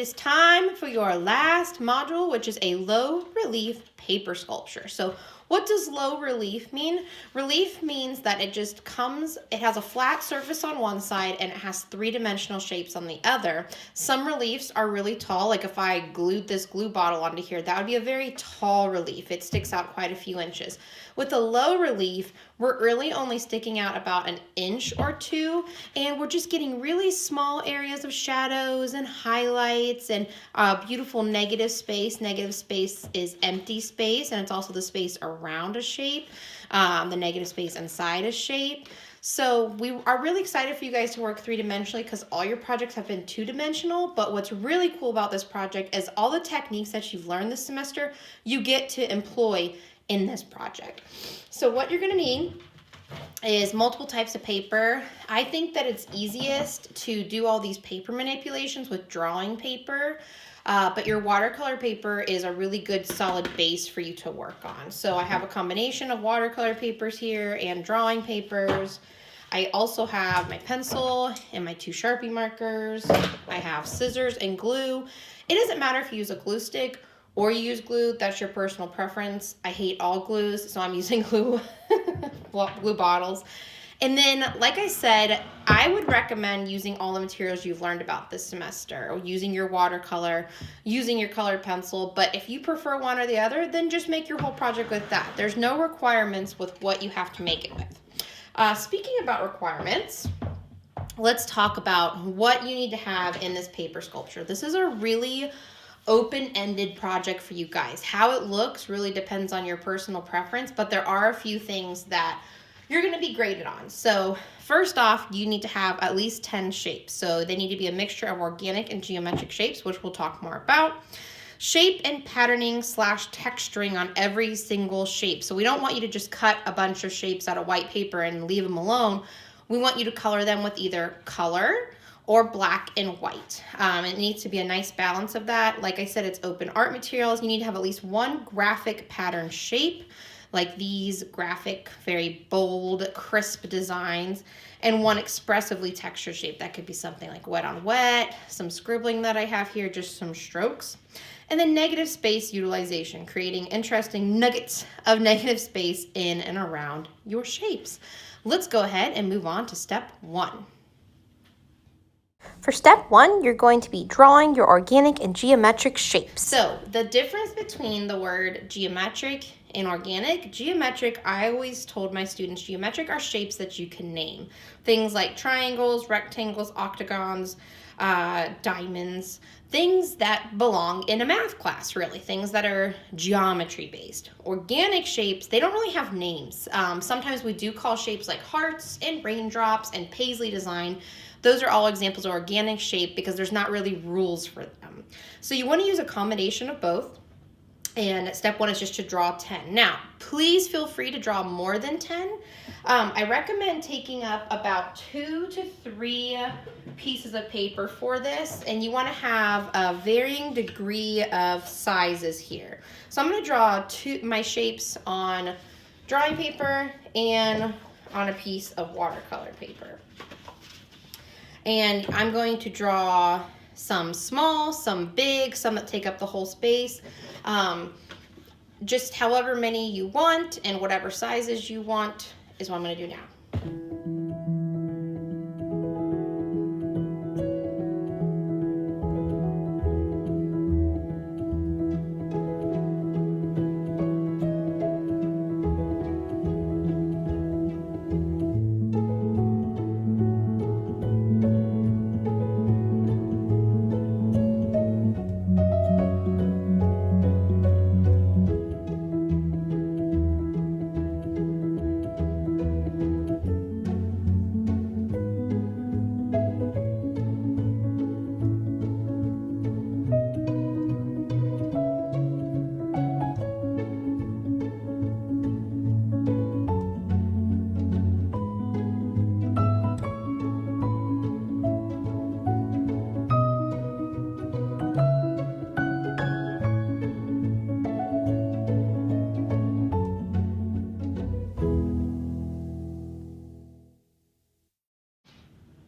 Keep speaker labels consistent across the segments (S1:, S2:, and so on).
S1: is time for your last module, which is a low relief paper sculpture. So what does low relief mean? Relief means that it has a flat surface on one side and it has three-dimensional shapes on the other. Some reliefs are really tall, like if I glued this glue bottle onto here, that would be a very tall relief. It sticks out quite a few inches. With a low relief, we're really only sticking out about an inch or two, and we're just getting really small areas of shadows and highlights and beautiful negative space. Negative space is empty space, and it's also the space around a shape, the negative space inside a shape. So we are really excited for you guys to work three-dimensionally because all your projects have been two-dimensional, but what's really cool about this project is all the techniques that you've learned this semester, you get to employ in this project. So what you're gonna need is multiple types of paper. I think that it's easiest to do all these paper manipulations with drawing paper, but your watercolor paper is a really good solid base for you to work on. So I have a combination of watercolor papers here and drawing papers. I also have my pencil and my 2 Sharpie markers. I have scissors and glue. It doesn't matter if you use a glue stick or you use glue, that's your personal preference. I hate all glues, so I'm using glue bottles. And then, like I said, I would recommend using all the materials you've learned about this semester, or using your watercolor, using your colored pencil. But if you prefer one or the other, then just make your whole project with that. There's no requirements with what you have to make it with. Speaking about requirements, let's talk about what you need to have in this paper sculpture. This is a really open-ended project for you guys. How it looks really depends on your personal preference, but there are a few things that you're going to be graded on. So first off, you need to have at least 10 shapes. So they need to be a mixture of organic and geometric shapes, which we'll talk more about. Shape and patterning / texturing on every single shape. So we don't want you to just cut a bunch of shapes out of white paper and leave them alone. We want you to color them with either color or black and white. It needs to be a nice balance of that. Like I said, it's open art materials. You need to have at least one graphic pattern shape, like these graphic, very bold, crisp designs, and one expressively textured shape. That could be something like wet on wet, some scribbling that I have here, just some strokes. And then negative space utilization, creating interesting nuggets of negative space in and around your shapes. Let's go ahead and move on to step 1. For step 1, you're going to be drawing your organic and geometric shapes. So the difference between the word geometric and organic, geometric, I always told my students, geometric are shapes that you can name. Things like triangles, rectangles, octagons, diamonds, things that belong in a math class, really, things that are geometry based. Organic shapes, they don't really have names. Sometimes we do call shapes like hearts and raindrops and paisley design. Those are all examples of organic shape because there's not really rules for them. So you want to use a combination of both. And step 1 is just to draw 10. Now, please feel free to draw more than 10. I recommend taking up about 2 to 3 pieces of paper for this, and you want to have a varying degree of sizes here. So I'm going to draw my shapes on drawing paper and on a piece of watercolor paper. And I'm going to draw some small, some big, some that take up the whole space. Just however many you want and whatever sizes you want is what I'm going to do now.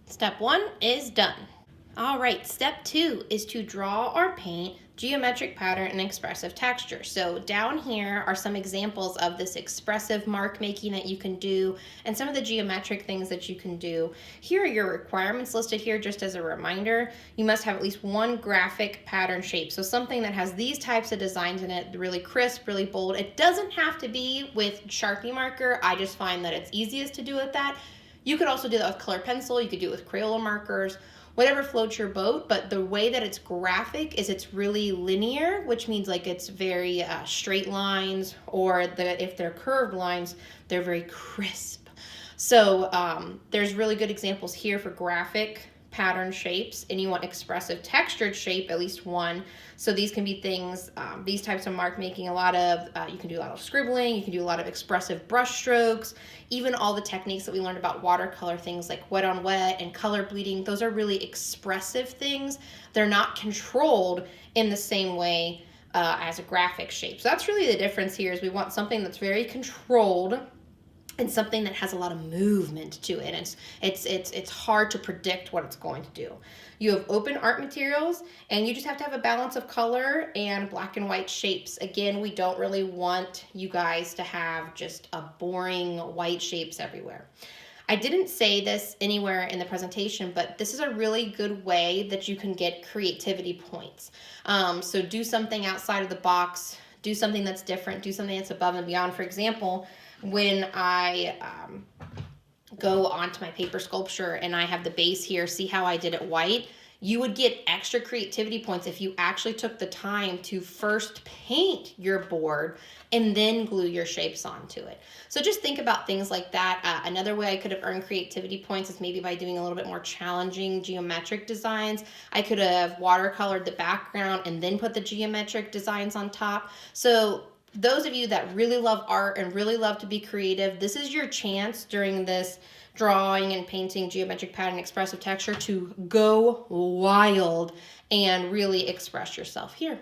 S1: Step 1 is done. All right, step 2 is to draw or paint geometric pattern and expressive texture. So down here are some examples of this expressive mark making that you can do and some of the geometric things that you can do. Here are your requirements listed here just as a reminder. You must have at least one graphic pattern shape. So something that has these types of designs in it, really crisp, really bold. It doesn't have to be with Sharpie marker. I just find that it's easiest to do with that. You could also do that with color pencil. You could do it with Crayola markers, whatever floats your boat, but the way that it's graphic is it's really linear, which means like it's very straight lines, or if they're curved lines, they're very crisp. So there's really good examples here for graphic pattern shapes, and you want expressive textured shape, at least one. So these can be things, these types of mark making, you can do a lot of scribbling, you can do a lot of expressive brush strokes, even all the techniques that we learned about watercolor, things like wet on wet and color bleeding, those are really expressive things. They're not controlled in the same way as a graphic shape. So that's really the difference here, is we want something that's very controlled and something that has a lot of movement to it. And it's hard to predict what it's going to do. You have open art materials, and you just have to have a balance of color and black and white shapes. Again, we don't really want you guys to have just a boring white shapes everywhere. I didn't say this anywhere in the presentation, but this is a really good way that you can get creativity points. So do something outside of the box, do something that's different, do something that's above and beyond. For example, when I go onto my paper sculpture and I have the base here, see how I did it white? You would get extra creativity points if you actually took the time to first paint your board and then glue your shapes onto it. So just think about things like that. Another way I could have earned creativity points is maybe by doing a little bit more challenging geometric designs. I could have watercolored the background and then put the geometric designs on top. So those of you that really love art and really love to be creative, this is your chance during this drawing and painting geometric pattern expressive texture to go wild and really express yourself here.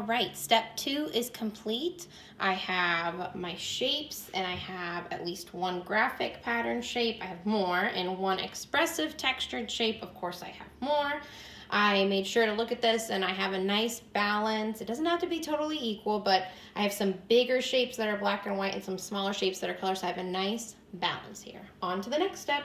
S1: All right, step 2 is complete. I have my shapes, and I have at least one graphic pattern shape. I have more, and one expressive textured shape. Of course, I have more. I made sure to look at this, and I have a nice balance. It doesn't have to be totally equal, but I have some bigger shapes that are black and white and some smaller shapes that are color, so I have a nice balance here. On to the next step.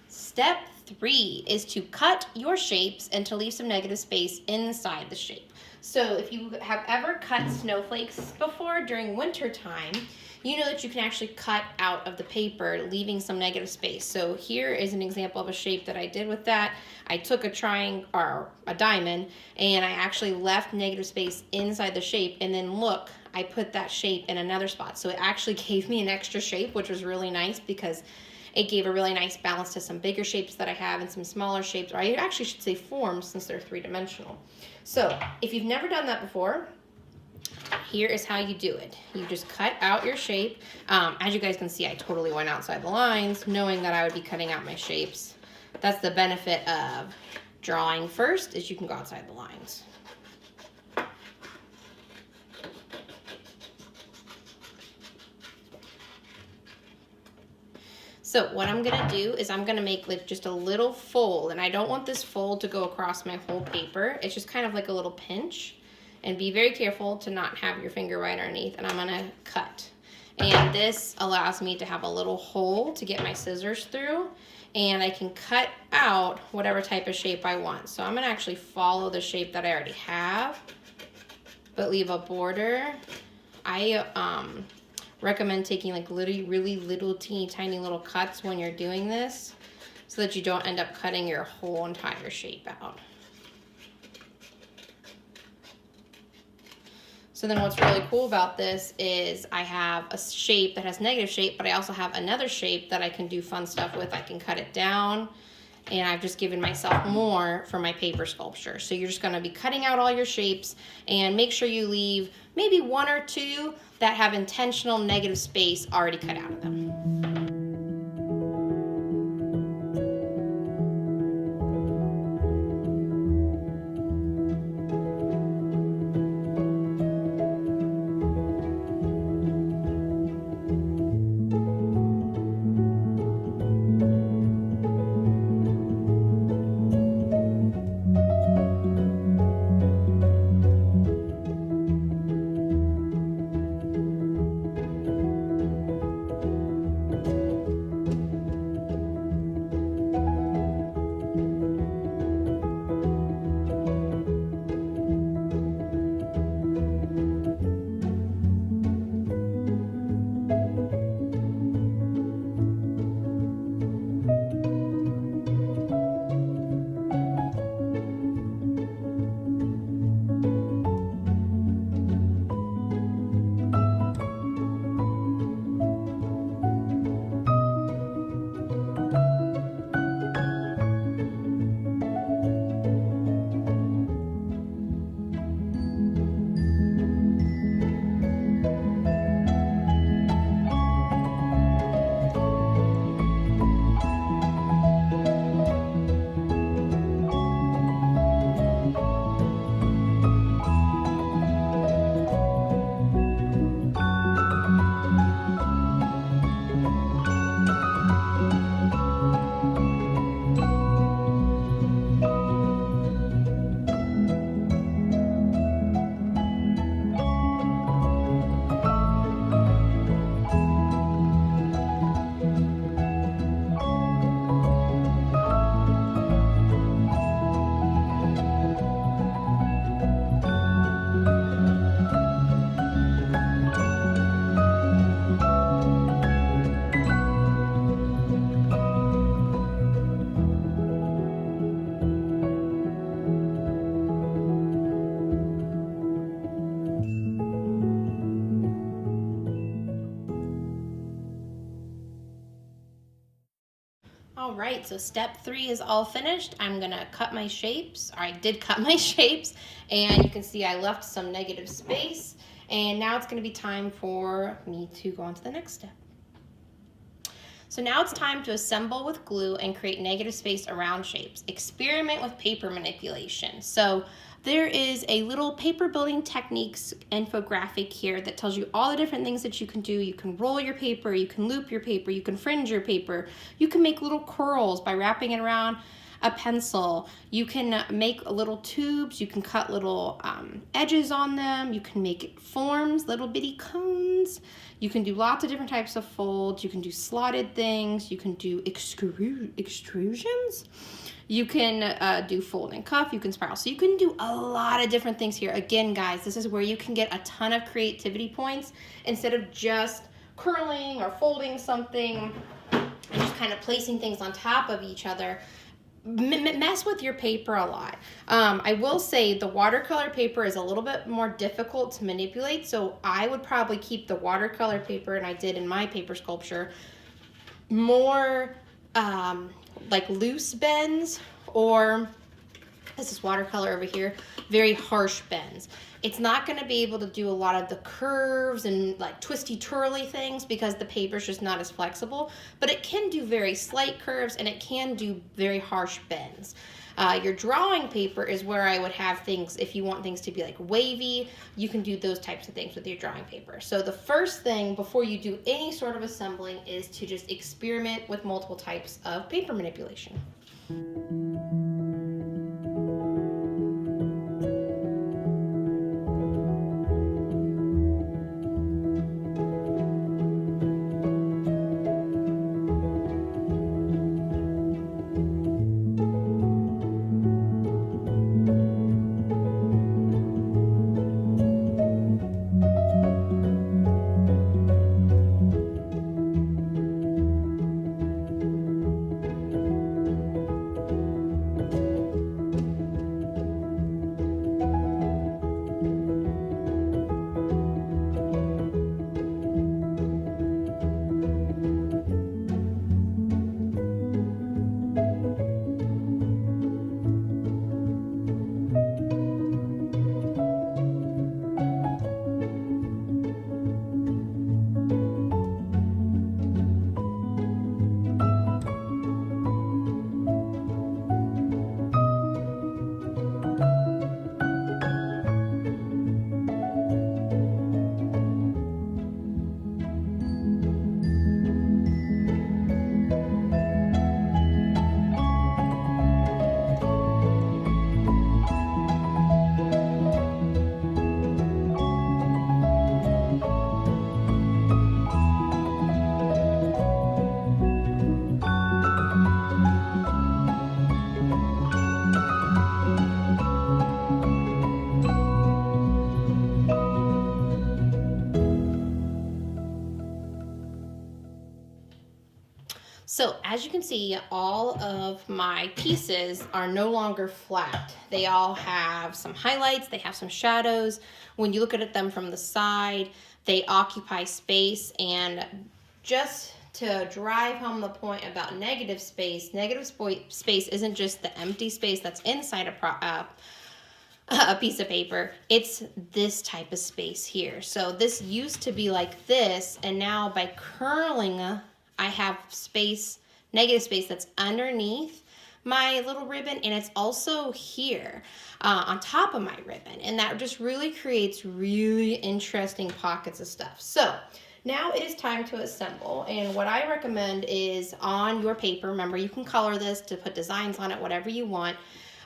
S1: Step 3 is to cut your shapes and to leave some negative space inside the shape. So if you have ever cut snowflakes before during winter time, you know that you can actually cut out of the paper, leaving some negative space. So here is an example of a shape that I did with that. I took a triangle or a diamond, and I actually left negative space inside the shape, and then look, I put that shape in another spot. So it actually gave me an extra shape, which was really nice because it gave a really nice balance to some bigger shapes that I have and some smaller shapes, or I actually should say forms since they're three-dimensional. So if you've never done that before, here is how you do it. You just cut out your shape. As you guys can see, I totally went outside the lines, knowing that I would be cutting out my shapes. That's the benefit of drawing first, is you can go outside the lines. So what I'm gonna do is I'm gonna make like just a little fold, and I don't want this fold to go across my whole paper. It's just kind of like a little pinch, and be very careful to not have your finger right underneath, and I'm gonna cut. And this allows me to have a little hole to get my scissors through, and I can cut out whatever type of shape I want. So I'm gonna actually follow the shape that I already have, but leave a border. I recommend taking like really little teeny tiny little cuts when you're doing this so that you don't end up cutting your whole entire shape out. So then what's really cool about this is I have a shape that has negative shape, but I also have another shape that I can do fun stuff with. I can cut it down, and I've just given myself more for my paper sculpture. So you're just gonna be cutting out all your shapes, and make sure you leave maybe one or two that have intentional negative space already cut out of them. All right, so step 3 is all finished. I'm gonna cut my shapes. I did cut my shapes, and you can see I left some negative space. And now it's gonna be time for me to go on to the next step. So now it's time to assemble with glue and create negative space around shapes. Experiment with paper manipulation. So there is a little paper building techniques infographic here that tells you all the different things that you can do. You can roll your paper, you can loop your paper, you can fringe your paper, you can make little curls by wrapping it around a pencil. You can make little tubes, you can cut little edges on them, you can make forms, little bitty cones. You can do lots of different types of folds, you can do slotted things, you can do extrusions, you can do fold and cuff, you can spiral. So you can do a lot of different things here. Again, guys, this is where you can get a ton of creativity points instead of just curling or folding something and just kind of placing things on top of each other. Mess with your paper a lot. I will say the watercolor paper is a little bit more difficult to manipulate, so I would probably keep the watercolor paper, and I did in my paper sculpture, more like loose bends, or this is watercolor over here, very harsh bends. It's not going to be able to do a lot of the curves and like twisty twirly things because the paper is just not as flexible, but it can do very slight curves and it can do very harsh bends. Your drawing paper is where I would have things, if you want things to be like wavy, you can do those types of things with your drawing paper. So the first thing before you do any sort of assembling is to just experiment with multiple types of paper manipulation. So as you can see, all of my pieces are no longer flat. They all have some highlights, they have some shadows. When you look at them from the side, they occupy space. And just to drive home the point about negative space isn't just the empty space that's inside a piece of paper. It's this type of space here. So this used to be like this, and now by curling, I have space, negative space that's underneath my little ribbon, and it's also here on top of my ribbon, and that just really creates really interesting pockets of stuff. So now it is time to assemble, and what I recommend is on your paper, remember you can color this to put designs on it, whatever you want.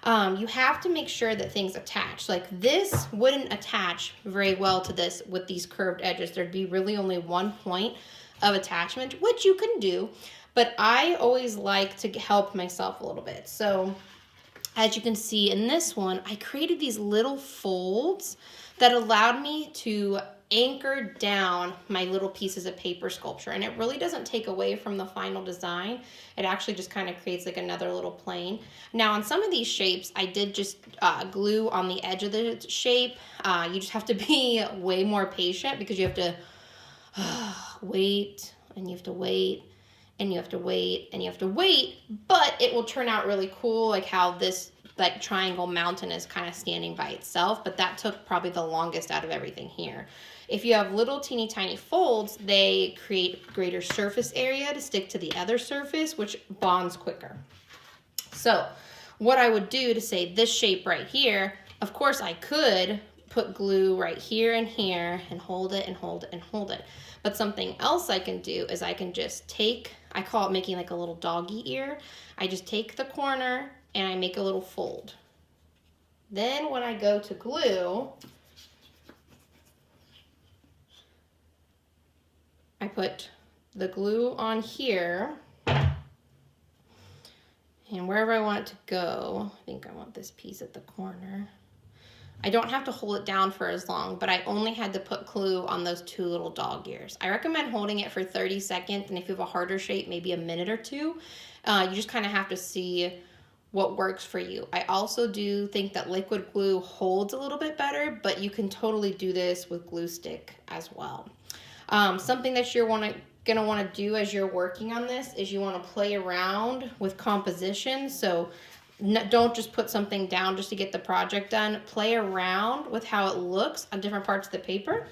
S1: You have to make sure that things attach. Like this wouldn't attach very well to this with these curved edges. There'd be really only one point of attachment, which you can do, but I always like to help myself a little bit. So as you can see in this one, I created these little folds that allowed me to anchor down my little pieces of paper sculpture, and it really doesn't take away from the final design. It actually just kind of creates like another little plane. Now on some of these shapes, I did just glue on the edge of the shape. You just have to be way more patient because you have to wait, and you have to wait, and you have to wait, and you have to wait, but it will turn out really cool, like how this like triangle mountain is kind of standing by itself, but that took probably the longest out of everything here. If you have little teeny tiny folds, they create greater surface area to stick to the other surface, which bonds quicker. So what I would do to say this shape right here, of course I could put glue right here and here and hold it and hold it and hold it. But something else I can do is I can just take, I call it making like a little doggy ear. I just take the corner and I make a little fold. Then when I go to glue, I put the glue on here, and wherever I want it to go, I think I want this piece at the corner. I don't have to hold it down for as long, but I only had to put glue on those two little dog ears. I recommend holding it for 30 seconds, and if you have a harder shape, maybe a minute or two. You just kind of have to see what works for you. I also do think that liquid glue holds a little bit better, but you can totally do this with glue stick as well. Something that you're gonna want to do as you're working on this is you want to play around with composition. So don't just put something down just to get the project done. Play around with how it looks on different parts of the paper.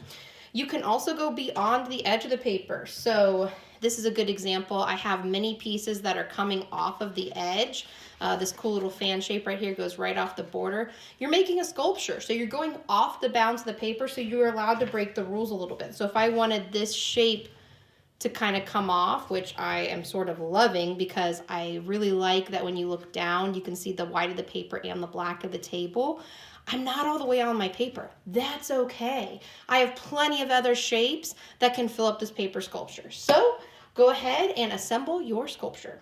S1: You can also go beyond the edge of the paper. So this is a good example. I have many pieces that are coming off of the edge. This cool little fan shape right here goes right off the border. You're making a sculpture, so you're going off the bounds of the paper, so you're allowed to break the rules a little bit. So if I wanted this shape to kind of come off, which I am sort of loving because I really like that when you look down, you can see the white of the paper and the black of the table. I'm not all the way on my paper. That's okay. I have plenty of other shapes that can fill up this paper sculpture. So go ahead and assemble your sculpture.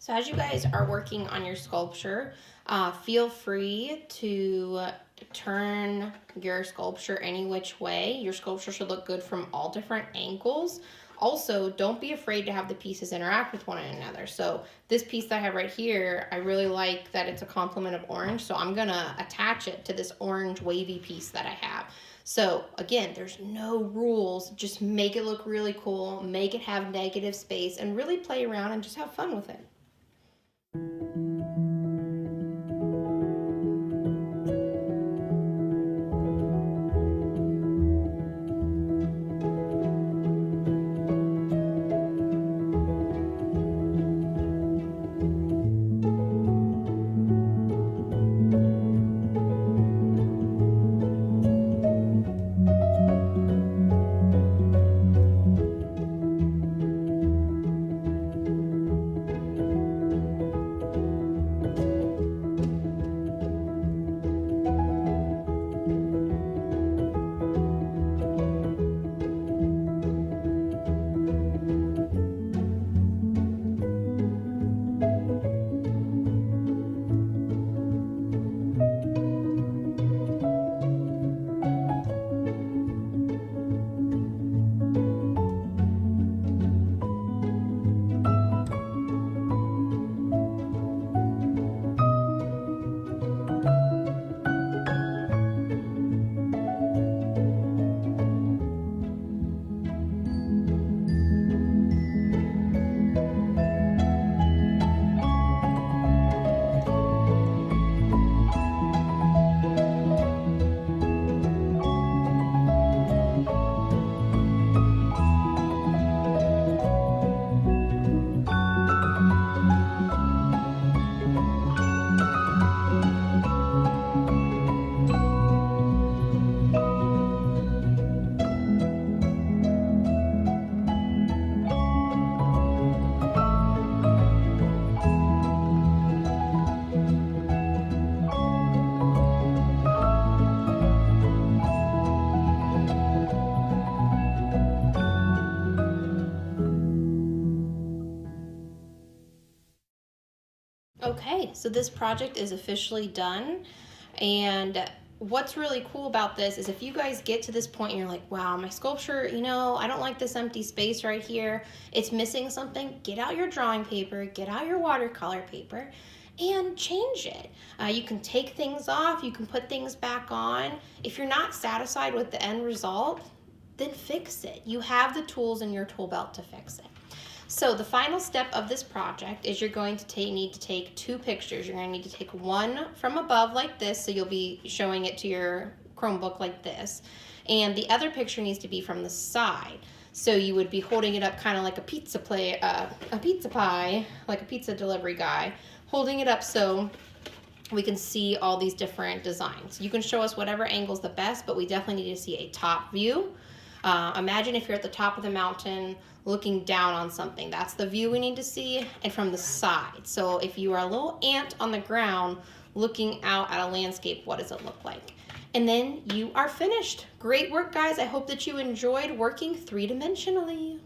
S1: So as you guys are working on your sculpture, feel free to turn your sculpture any which way. Your sculpture should look good from all different angles. Also, don't be afraid to have the pieces interact with one another. So this piece that I have right here, I really like that it's a complement of orange, so I'm gonna attach it to this orange wavy piece that I have. So again, there's no rules, just make it look really cool, make it have negative space, and really play around and just have fun with it. Okay, so this project is officially done. And what's really cool about this is if you guys get to this point and you're like, wow, my sculpture, I don't like this empty space right here. It's missing something. Get out your drawing paper, get out your watercolor paper, and change it. You can take things off, you can put things back on. If you're not satisfied with the end result, then fix it. You have the tools in your tool belt to fix it. So the final step of this project is you're going to need to take 2 pictures. You're going to need to take one from above like this, so you'll be showing it to your Chromebook like this. And the other picture needs to be from the side. So you would be holding it up kind of like a pizza pie, like a pizza delivery guy, holding it up so we can see all these different designs. You can show us whatever angle's the best, but we definitely need to see a top view. Imagine if you're at the top of the mountain looking down on something. That's the view we need to see, and from the side. So if you are a little ant on the ground looking out at a landscape, what does it look like? And then you are finished. Great work, guys. I hope that you enjoyed working 3-dimensionally.